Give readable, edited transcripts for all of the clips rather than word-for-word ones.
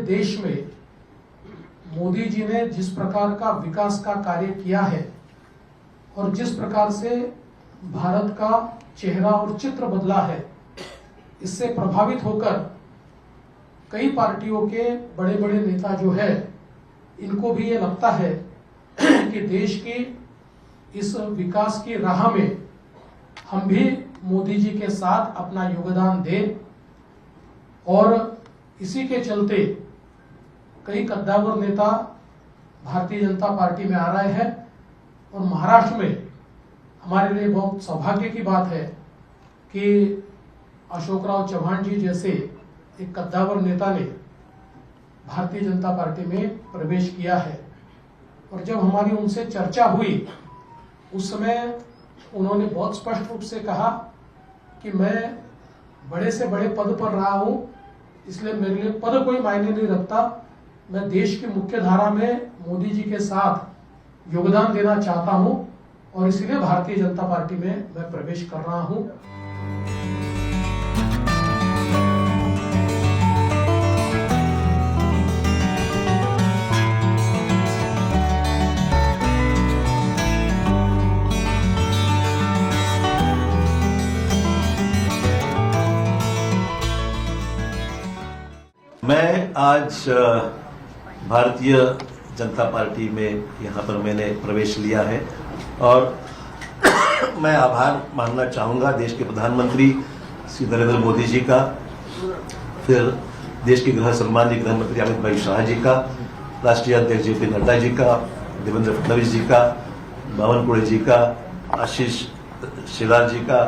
देश में मोदी जी ने जिस प्रकार का विकास का कार्य किया है और जिस प्रकार से भारत का चेहरा और चित्र बदला है, इससे प्रभावित होकर कई पार्टियों के बड़े बड़े नेता जो है, इनको भी ये लगता है कि देश की इस विकास की राह में हम भी मोदी जी के साथ अपना योगदान दें। और इसी के चलते कई कद्दावर नेता भारतीय जनता पार्टी में आ रहे हैं और महाराष्ट्र में हमारे लिए बहुत सौभाग्य की बात है कि अशोकराव चव्हाण जी जैसे एक कद्दावर नेता ने भारतीय जनता पार्टी में प्रवेश किया है। और जब हमारी उनसे चर्चा हुई, उस समय उन्होंने बहुत स्पष्ट रूप से कहा कि मैं बड़े से बड़े पद पर रहा हूं, इसलिए मेरे लिए पद कोई मायने नहीं रखता। मैं देश की मुख्य धारा में मोदी जी के साथ योगदान देना चाहता हूं और इसलिए भारतीय जनता पार्टी में मैं प्रवेश कर रहा हूं। मैं आज भारतीय जनता पार्टी में यहाँ पर मैंने प्रवेश लिया है और मैं आभार मानना चाहूँगा देश के प्रधानमंत्री श्री नरेंद्र मोदी जी का, फिर देश के गृह सम्माननीय गृह मंत्री अमित भाई शाह जी का, राष्ट्रीय अध्यक्ष जेपी नड्डा जी का, देवेंद्र फडणवीस जी का, बावनकुळे जी का, आशीष शेलार जी का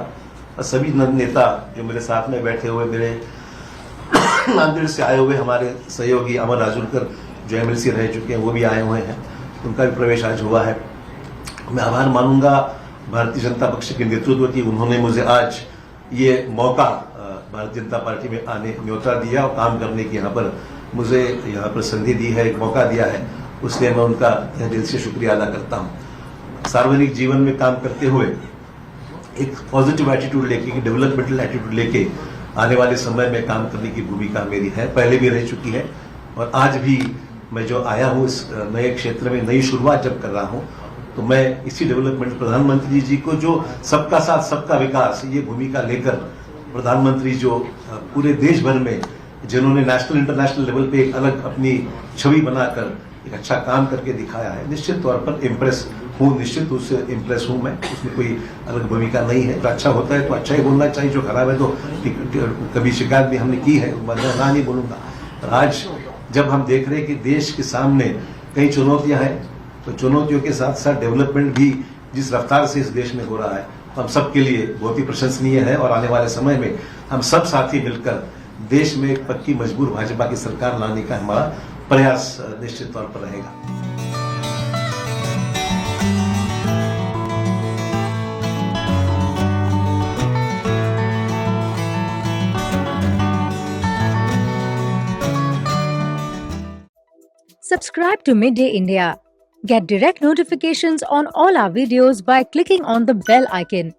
और सभी नेता जो मेरे साथ में बैठे हुए, मेरे नांदेड़ से आए हुए हमारे सहयोगी अमर राजूरकर जो एमएलसी रह चुके हैं वो भी आए हुए हैं, उनका भी प्रवेश आज हुआ है। मैं आभार मानूंगा भारतीय जनता पक्ष के नेतृत्व की, उन्होंने मुझे आज ये मौका भारतीय जनता पार्टी में आने न्योता दिया और काम करने की यहाँ पर मुझे यहाँ पर संधि दी है, एक मौका दिया है, उसलिए मैं उनका दिल से शुक्रिया अदा करता हूँ। सार्वजनिक जीवन में काम करते हुए एक पॉजिटिव एटीट्यूड लेके, डेवलपमेंटल एटीट्यूड लेके आने वाले समय में काम करने की भूमिका मेरी है, पहले भी रह चुकी है और आज भी मैं जो आया हूँ इस नए क्षेत्र में नई शुरुआत जब कर रहा हूँ, तो मैं इसी डेवलपमेंट प्रधानमंत्री जी को जो सबका साथ सबका विकास ये भूमिका लेकर प्रधानमंत्री जो पूरे देश भर में जिन्होंने नेशनल इंटरनेशनल लेवल पे एक अलग अपनी छवि बनाकर एक अच्छा काम करके दिखाया है, निश्चित तौर पर इम्प्रेस हूँ, निश्चित उससे इम्प्रेस हूँ मैं, उसमें कोई अलग भूमिका नहीं है। तो अच्छा होता है तो अच्छा ही बोलना चाहिए, जो खराब है तो कभी शिकायत भी हमने की है, मैं ना नहीं बोलूंगा। आज जब हम देख रहे हैं कि देश के सामने कई चुनौतियां हैं, तो चुनौतियों के साथ साथ डेवलपमेंट भी जिस रफ्तार से इस देश में हो रहा है, हम सबके लिए बहुत ही प्रशंसनीय है और आने वाले समय में हम सब साथी मिलकर देश में एक पक्की मजबूर भाजपा की सरकार लाने का हमारा प्रयास निश्चित तौर पर रहेगा। Subscribe to Midday India. Get direct notifications on all our videos by clicking on the bell icon.